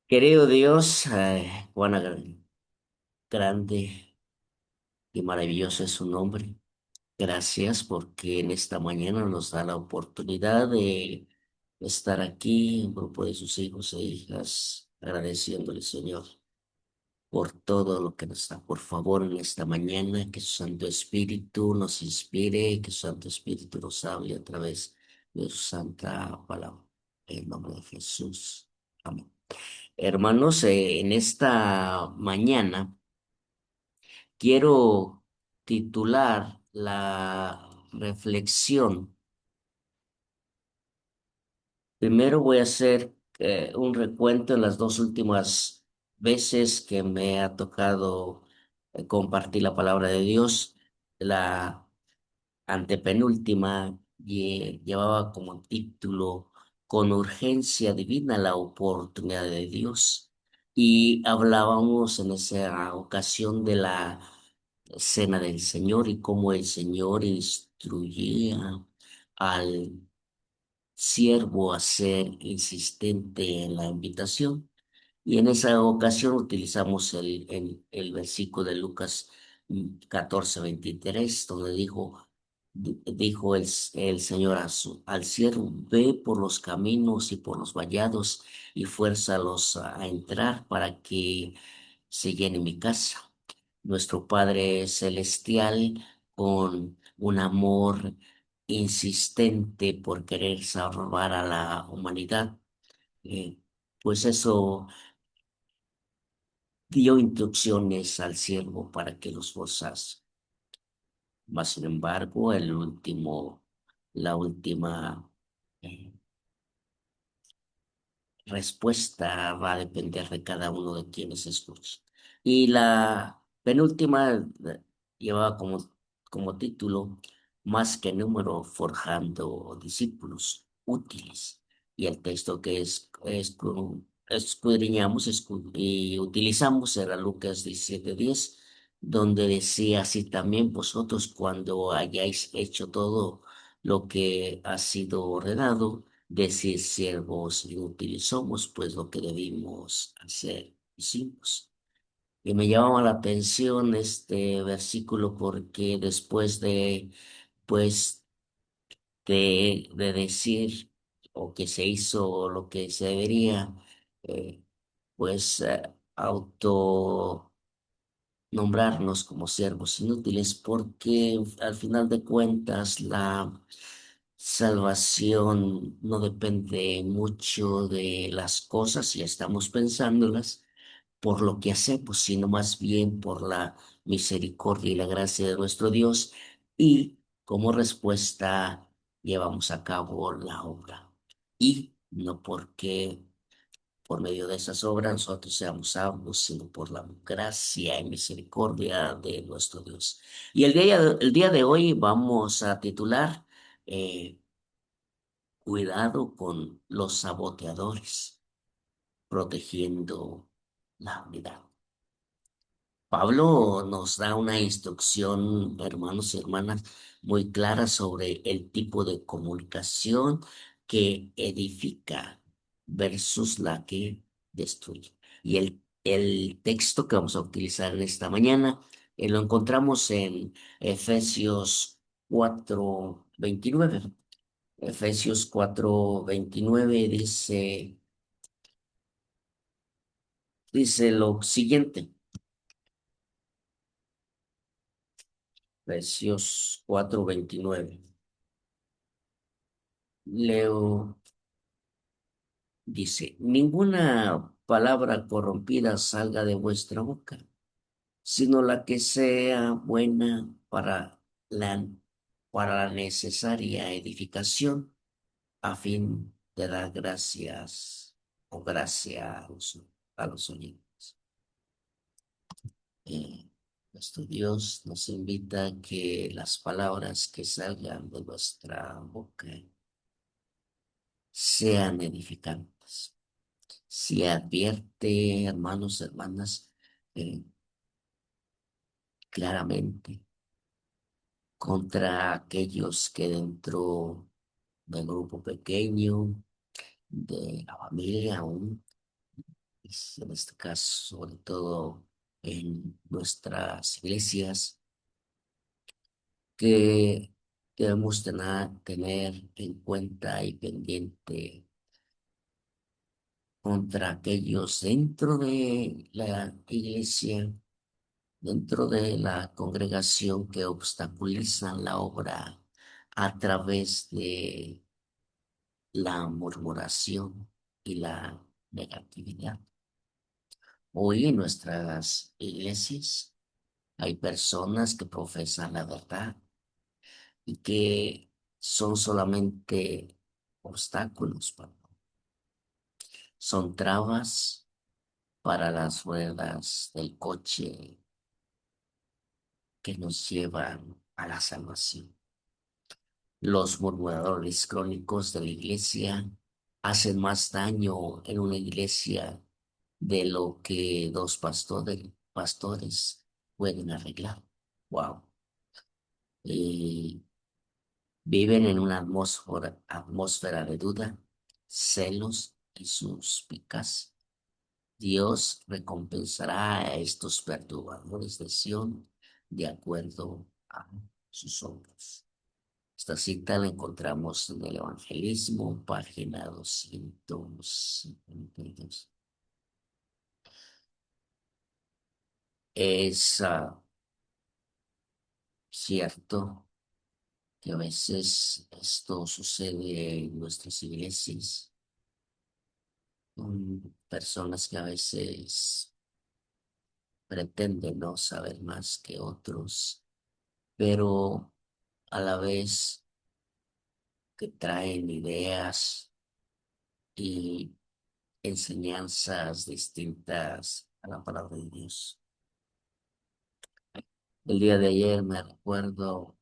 Querido Dios, cuán grande y maravilloso es su nombre. Gracias porque en esta mañana nos da la oportunidad de estar aquí, un grupo de sus hijos e hijas, agradeciéndole, Señor, por todo lo que nos da. Por favor, en esta mañana, que su Santo Espíritu nos inspire, que su Santo Espíritu nos hable a través de su santa palabra. En nombre de Jesús. Amén. Hermanos, en esta mañana quiero titular la reflexión. Primero voy a hacer un recuento en las dos últimas veces que me ha tocado compartir la palabra de Dios. La antepenúltima llevaba como título Con urgencia divina la oportunidad de Dios. Y hablábamos en esa ocasión de la cena del Señor y cómo el Señor instruía al siervo a ser insistente en la invitación. Y en esa ocasión utilizamos el versículo de Lucas 14:23, donde dijo el Señor al siervo: ve por los caminos y por los vallados y fuérzalos a entrar para que se llene mi casa. Nuestro Padre Celestial, con un amor insistente por querer salvar a la humanidad, eh, pues eso dio instrucciones al siervo para que los forzase. Mas, sin embargo, la última eh, respuesta va a depender de cada uno de quienes escuchen. Y la penúltima llevaba como título Más que número, forjando discípulos útiles. Y el texto que escudriñamos y utilizamos era Lucas 17:10, donde decía así: también vosotros, cuando hayáis hecho todo lo que ha sido ordenado, decir siervos inútiles somos, pues lo que debimos hacer hicimos. Y me llamaba la atención este versículo porque después pues, de decir o que se hizo lo que se debería, eh, pues auto nombrarnos como siervos inútiles, porque al final de cuentas la salvación no depende mucho de las cosas, si estamos pensándolas, por lo que hacemos, sino más bien por la misericordia y la gracia de nuestro Dios, y como respuesta llevamos a cabo la obra. Y no porque por medio de esas obras nosotros seamos salvos, sino por la gracia y misericordia de nuestro Dios. Y el día de hoy vamos a titular eh, Cuidado con los saboteadores, protegiendo la unidad. Pablo nos da una instrucción, hermanos y hermanas, muy clara sobre el tipo de comunicación que edifica versus la que destruye. Y el texto que vamos a utilizar en esta mañana lo encontramos en Efesios 4:29. Efesios 4:29 dice lo siguiente. Efesios 4:29. Leo, dice: ninguna palabra corrompida salga de vuestra boca, sino la que sea buena para la necesaria edificación, a fin de dar gracia a los oyentes. Eh, Nuestro Dios nos invita a que las palabras que salgan de nuestra boca sean edificantes. Si advierte, hermanos, hermanas, eh, claramente contra aquellos que dentro del grupo pequeño, de la familia aún, en este caso, sobre todo en nuestras iglesias, que debemos tener en cuenta y pendiente contra aquellos dentro de la iglesia, dentro de la congregación que obstaculizan la obra a través de la murmuración y la negatividad. Hoy en nuestras iglesias hay personas que profesan la verdad y que son solamente obstáculos, son trabas para las ruedas del coche que nos llevan a la salvación. Los murmuradores crónicos de la iglesia hacen más daño en una iglesia de lo que dos pastores pueden arreglar. Wow. Y viven en una atmósfera de duda, celos y suspicacia. Dios recompensará a estos perturbadores de Sión de acuerdo a sus obras. Esta cita la encontramos en el Evangelismo, página 252. Es cierto que a veces esto sucede en nuestras iglesias, con personas que a veces pretenden no saber más que otros, pero a la vez que traen ideas y enseñanzas distintas a la palabra de Dios. El día de ayer me recuerdo,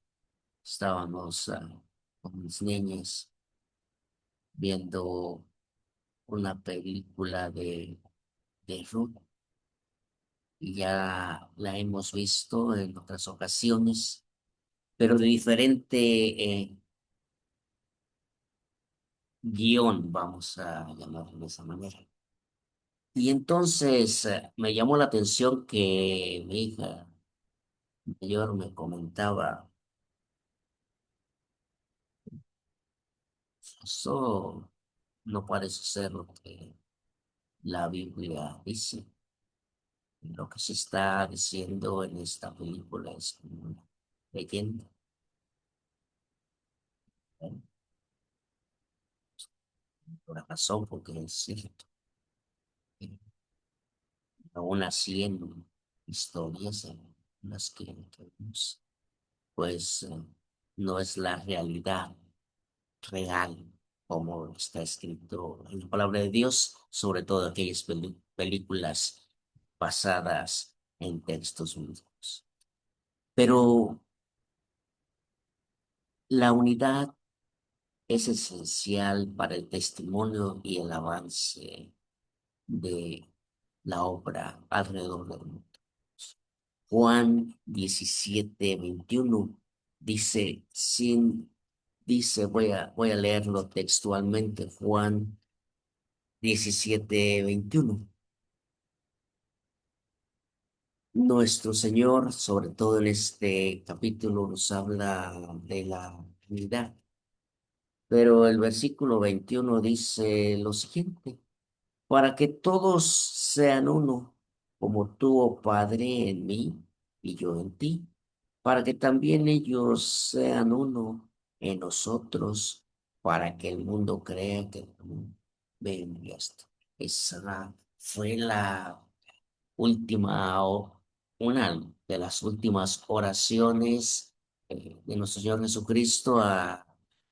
estábamos con mis niñas viendo una película de Ruth y ya la hemos visto en otras ocasiones, pero de diferente guión, vamos a llamarlo de esa manera. Y entonces me llamó la atención que mi hija mayor me comentaba, eso no parece ser lo que la Biblia dice. Lo que se está diciendo en esta película es como una leyenda. ¿Eh? Por la razón, porque es cierto. eh, Aún así, en historias en las que creemos, pues no es la realidad real como está escrito en la palabra de Dios, sobre todo aquellas películas basadas en textos bíblicos. Pero la unidad es esencial para el testimonio y el avance de la obra alrededor del mundo. Juan 17:21 dice, voy a leerlo textualmente, Juan 17:21. Nuestro Señor, sobre todo en este capítulo, nos habla de la unidad, pero el versículo 21 dice lo siguiente: para que todos sean uno, como tú, oh Padre, en mí y yo en ti, para que también ellos sean uno en nosotros, para que el mundo crea que tú me enviaste. Esa fue una de las últimas oraciones de nuestro Señor Jesucristo al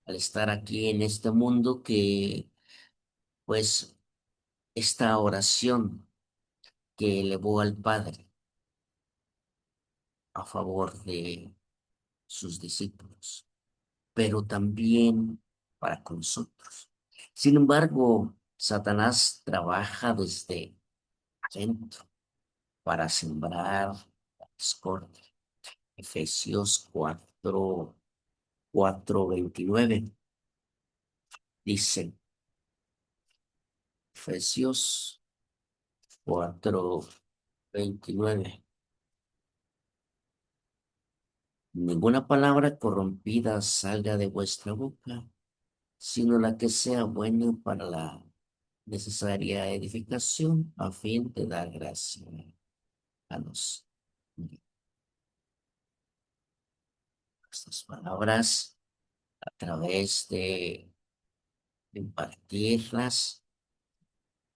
estar aquí en este mundo, que pues esta oración que elevó al Padre a favor de sus discípulos, pero también para con nosotros. Sin embargo, Satanás trabaja desde adentro para sembrar la discordia. Efesios 4:29 dice, Efesios 4:29. Ninguna palabra corrompida salga de vuestra boca, sino la que sea buena para la necesaria edificación a fin de dar gracia a los. Estas palabras, a través de impartirlas,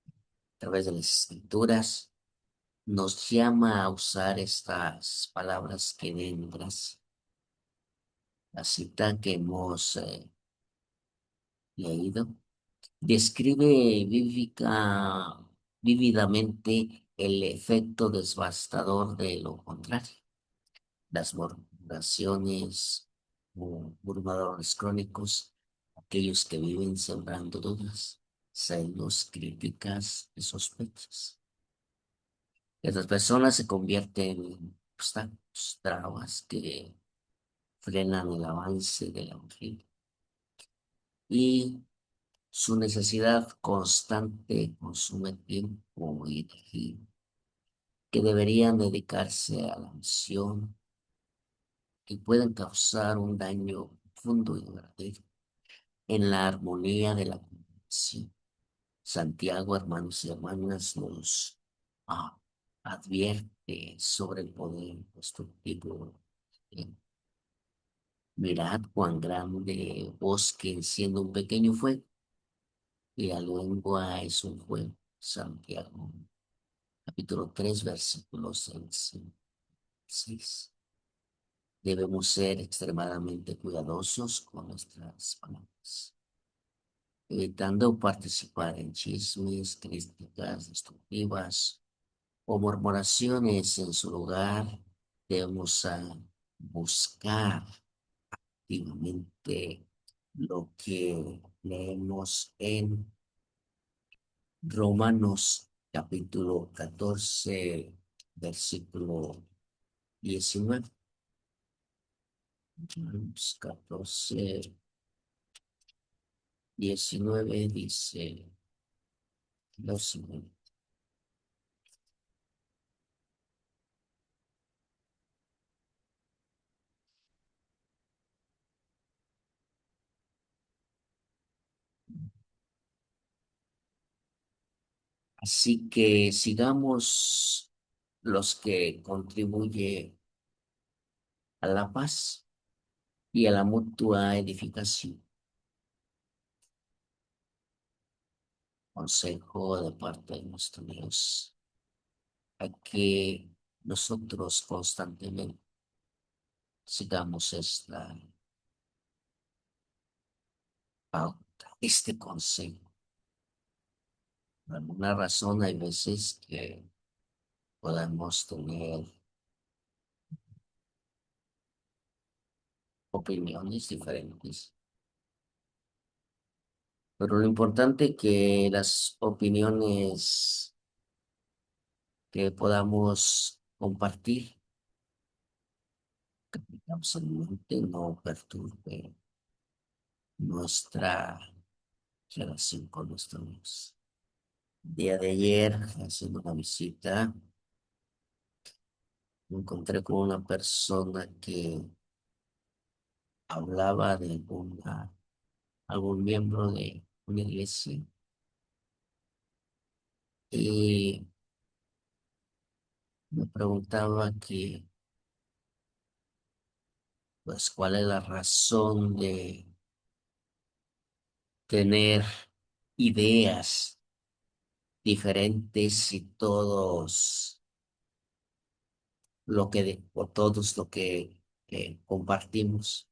a través de las escrituras, nos llama a usar estas palabras que den gracia. La cita que hemos leído describe vívidamente el efecto devastador de lo contrario. Las murmuraciones o murmuradores crónicos, aquellos que viven sembrando dudas, celos, críticas y sospechas. Estas personas se convierten en obstáculos, trabas que frenan el avance del evangelio y su necesidad constante consume tiempo y energía que deberían dedicarse a la misión y pueden causar un daño profundo y duradero en la armonía de la comunicación. Santiago, hermanos y hermanas, nos ah, advierte sobre el poder constructivo. eh, Mirad cuán grande bosque enciende un pequeño fuego, y la lengua es un fuego. Santiago, capítulo 3 versículos 6 y 6. Debemos ser extremadamente cuidadosos con nuestras palabras, evitando participar en chismes, críticas destructivas o murmuraciones. En su lugar. Debemos buscar activamente lo que leemos en Romanos capítulo 14, versículo 19. Romanos 14:19 dice lo siguiente. Así que sigamos los que contribuyen a la paz y a la mutua edificación. Consejo de parte de nuestro Dios, a que nosotros constantemente sigamos esta pauta, este consejo. Por alguna razón hay veces que podemos tener opiniones diferentes, pero lo importante es que las opiniones que podamos compartir absolutamente no perturbe nuestra relación con nuestro Dios. Día de ayer, haciendo una visita, me encontré con una persona que hablaba de algún miembro de una iglesia y me preguntaba que, pues, cuál es la razón de tener ideas diferentes y todos lo que compartimos,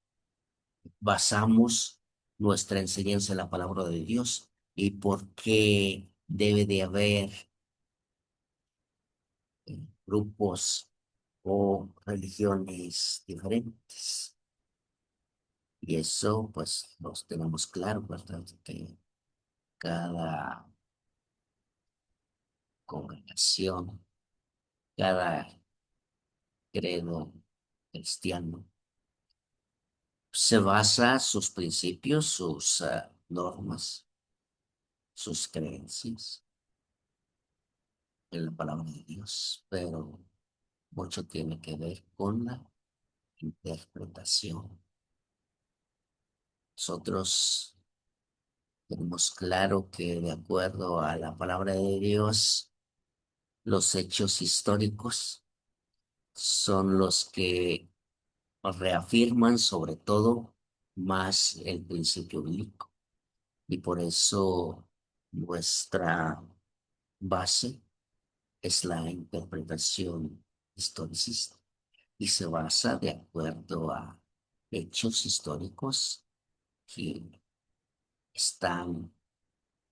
basamos nuestra enseñanza en la palabra de Dios y por qué debe de haber grupos o religiones diferentes. Y eso, pues, los tenemos claro, ¿verdad? Que cada congregación, cada credo cristiano se basa sus principios, sus normas, sus creencias en la palabra de Dios, pero mucho tiene que ver con la interpretación. Nosotros tenemos claro que de acuerdo a la palabra de Dios, los hechos históricos son los que reafirman sobre todo más el principio bíblico. Y por eso nuestra base es la interpretación historicista y se basa de acuerdo a hechos históricos que están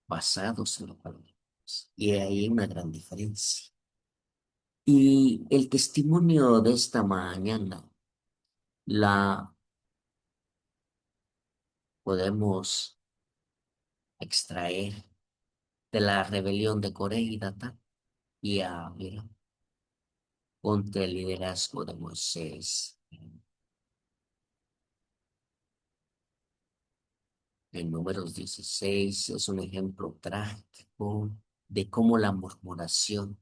basados en la palabra de Dios. Y hay una gran diferencia. Y el testimonio de esta mañana la podemos extraer de la rebelión de Coré y Datán y Abira contra el liderazgo de Moisés. En Números 16 es un ejemplo trágico de cómo la murmuración,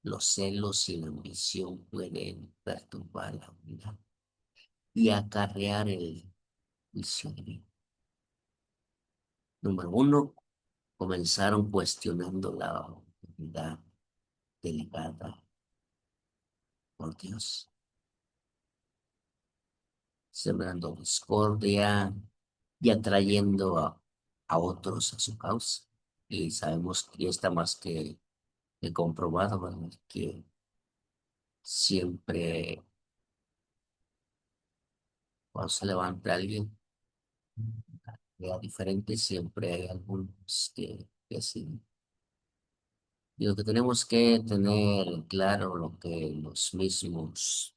los celos y la ambición pueden perturbar la unidad y acarrear el juicio divino. Número uno, comenzaron cuestionando la autoridad delegada por Dios, sembrando discordia y atrayendo a otros a su causa. Y sabemos que está más que comprobado, ¿verdad? Que siempre cuando se levanta alguien, idea diferente, siempre hay algunos que sí. Y lo que tenemos que tener claro, lo que los mismos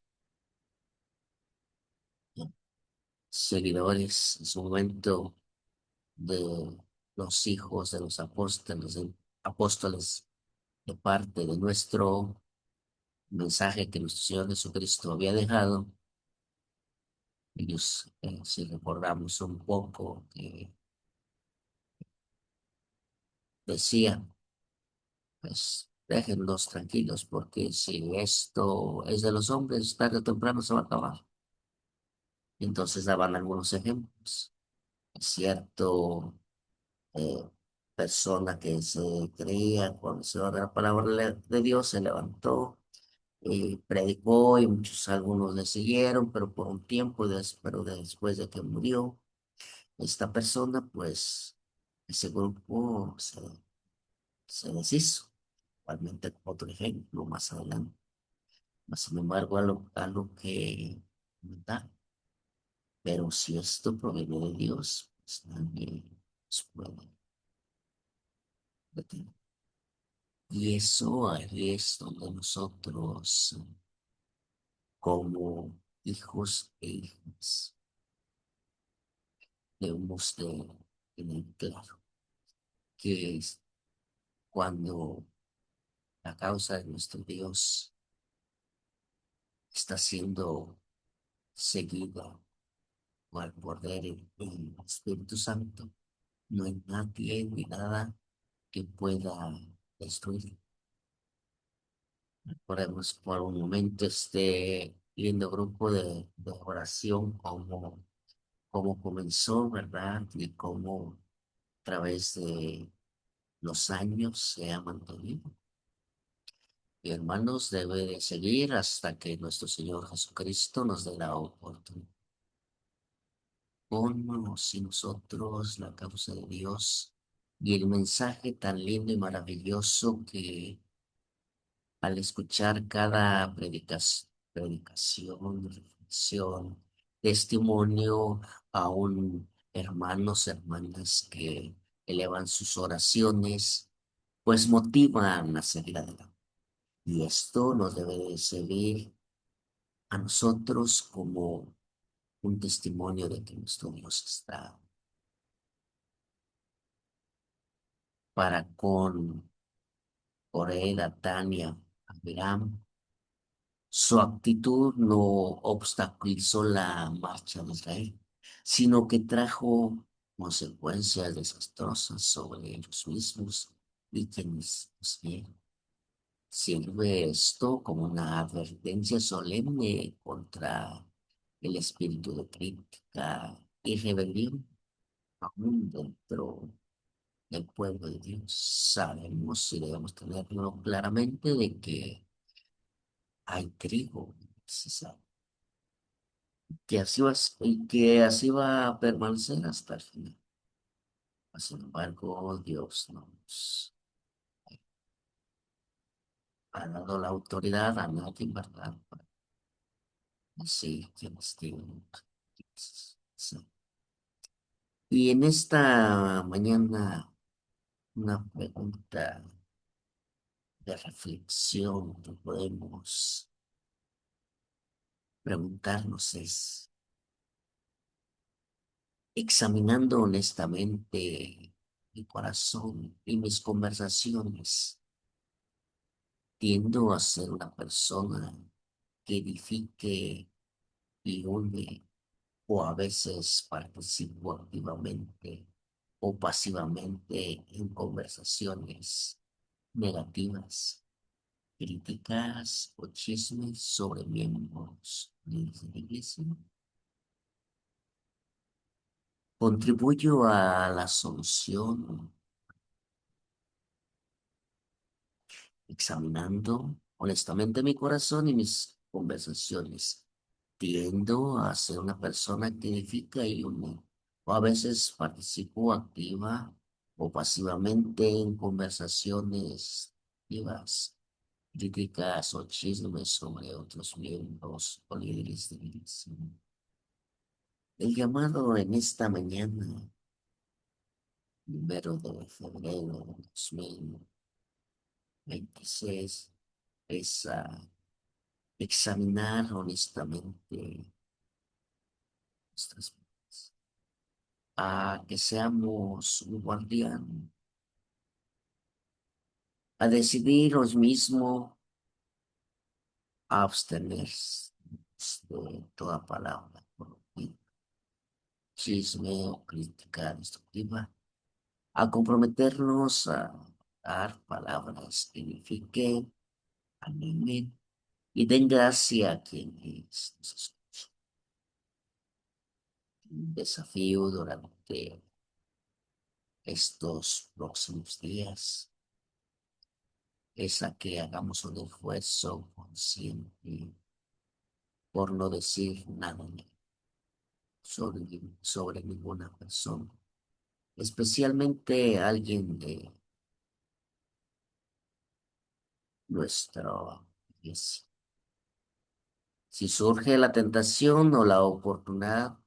seguidores en su momento de los hijos de los apóstoles de parte de nuestro mensaje que nuestro Señor Jesucristo había dejado, ellos, si recordamos un poco, que decían, pues déjenlos tranquilos, porque si esto es de los hombres, tarde o temprano se va a acabar. Y entonces daban algunos ejemplos. Cierto eh, persona que se creía conocedor de la palabra de Dios se levantó y predicó y muchos algunos le siguieron, pero por un tiempo, pero después de que murió esta persona, pues ese grupo se deshizo. Igualmente otro ejemplo más adelante. Mas, sin embargo, a lo que da. Pero si esto proviene de Dios, pues nadie nos puede detener. Y eso ahí es donde nosotros, como hijos e hijas, debemos de tener claro que es cuando la causa de nuestro Dios está siendo seguida por el poder del Espíritu Santo, no hay nadie ni nada que pueda destruir. Recordemos por un momento este lindo grupo de oración, cómo comenzó, ¿verdad? Y cómo a través de los años se ha mantenido. Y hermanos, debe de seguir hasta que nuestro Señor Jesucristo nos dé la oportunidad. Ponnos y nosotros la causa de Dios y el mensaje tan lindo y maravilloso que al escuchar cada predicación, reflexión, testimonio, aún hermanos, hermanas que elevan sus oraciones, pues motivan a seguir adelante. Y esto nos debe de servir a nosotros como un testimonio de que nuestro Dios está para con Coré, Tania, Abraham. Su actitud no obstaculizó la marcha de Israel, sino que trajo consecuencias desastrosas sobre ellos mismos y quienes los vieron. Sirve esto como una advertencia solemne contra el espíritu de crítica y rebelión aún dentro del pueblo de Dios. Sabemos y debemos tenerlo claramente de que hay trigo necesario, y que así va a permanecer hasta el final. Sin embargo, Dios nos ha dado la autoridad a nadie, ¿verdad? Para decir quienes tienen. Sí. Y en esta mañana, una pregunta de reflexión que podemos preguntarnos es, examinando honestamente mi corazón y mis conversaciones, tiendo a ser una persona que edifique y une, o a veces participo activamente o pasivamente en conversaciones negativas, críticas o chismes sobre miembros de la iglesia. Contribuyo a la solución examinando honestamente mi corazón y mis conversaciones. Tiendo a ser una persona que edifica y une, o a veces participo activa o pasivamente en conversaciones vivas, críticas o chismes sobre otros miembros o líderes de la iglesia. El llamado en esta mañana, 1 de febrero de 2026, es a examinar honestamente nuestras vidas, a que seamos un guardián, a decidiros mismo a abstenerse de toda palabra corrompida, chisme o crítica destructiva, a comprometernos a dar palabras que edifiquen, animen y den gracia a quienes nos escuchan. Un desafío durante estos próximos días es a que hagamos un esfuerzo consciente por no decir nada sobre ninguna persona, especialmente alguien de nuestra iglesia. Si surge la tentación o la oportunidad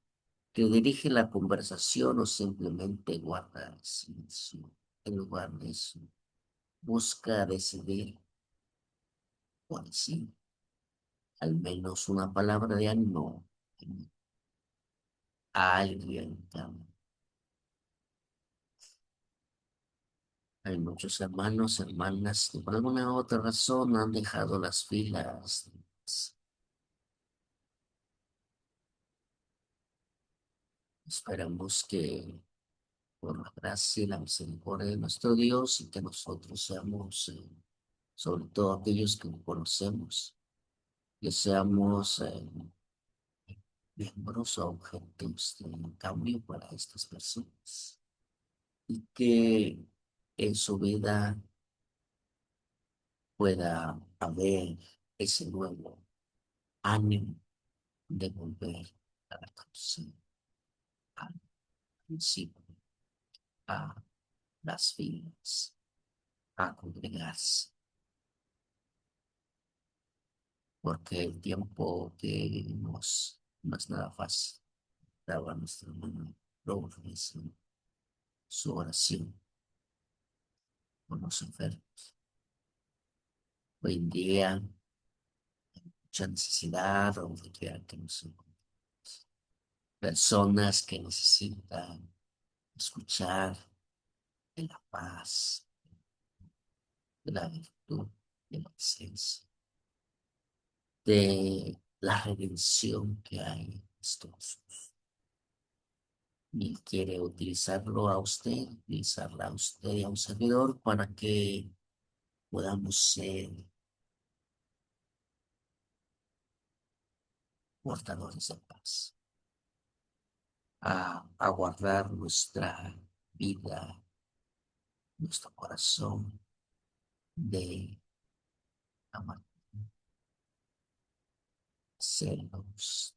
que dirige la conversación o simplemente guarda silencio, en lugar de eso, busca decidir o decir al menos una palabra de ánimo a alguien. Hay muchos hermanos, hermanas que por alguna otra razón han dejado las filas. Esperamos que por la gracia y la misericordia de nuestro Dios y que nosotros seamos, sobre todo aquellos que conocemos, que seamos miembros o objetos de cambio para estas personas y que en su vida pueda haber ese nuevo ánimo de volver a la canción, al principio, a las filas, a congregarse, porque el tiempo que vivimos no es nada fácil. Daba nuestra hermana Lourdes en su oración por los enfermos. Hoy en día, mucha necesidad, donde quiera que nos encontremos. Personas que necesitan escuchar de la paz, de la virtud, de la esencia, de la redención que hay en Cristo Jesús. Y quiere utilizarlo a usted, utilizarla a usted y a un servidor para que podamos ser portadores de paz, a guardar nuestra vida, nuestro corazón de amargura, celos,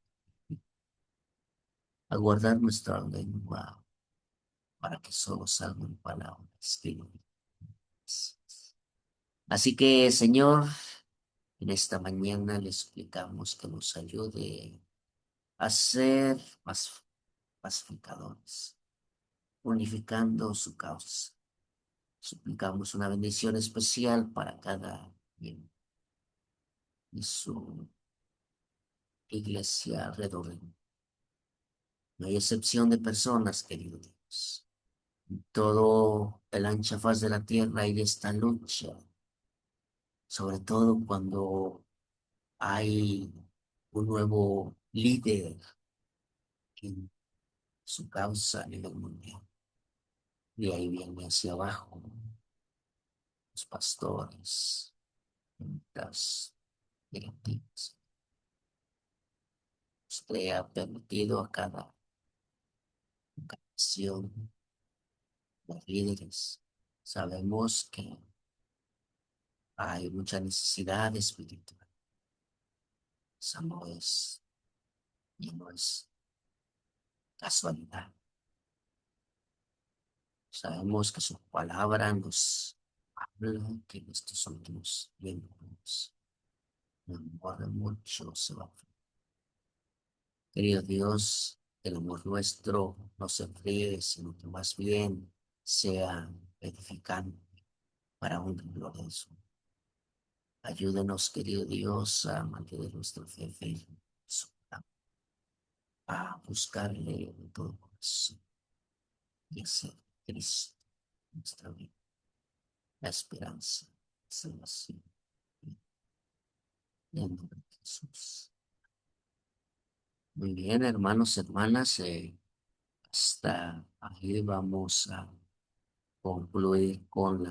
a guardar nuestra lengua para que solo salgan palabras que glorifiques. Así que, Señor, en esta mañana le suplicamos que nos ayude a ser pacificadores, unificando su causa. Suplicamos una bendición especial para cada miembro de su iglesia alrededor del mundo. No hay excepción de personas, querido Dios. Todo el ancha faz de la tierra hay esta lucha, sobre todo cuando hay un nuevo líder en su causa a nivel mundial. Y ahí viene hacia abajo los pastores, las directivas. Usted ha permitido a cada nación, los líderes. Sabemos que hay mucha necesidad espiritual. Eso no es casualidad. Sabemos que su palabra nos habla que en estos últimos tiempos el amor de muchos se va a enfriar. Querido Dios, el amor nuestro no se enfríe, sino que más bien sea edificante para un gloria de su. Ayúdanos, querido Dios, a mantener nuestra fe firme, a buscarle de todo corazón y hacer Cristo nuestra vida, la esperanza, la salvación. En el nombre de Jesús. Muy bien, hermanos, hermanas, hasta ahí vamos a concluir con la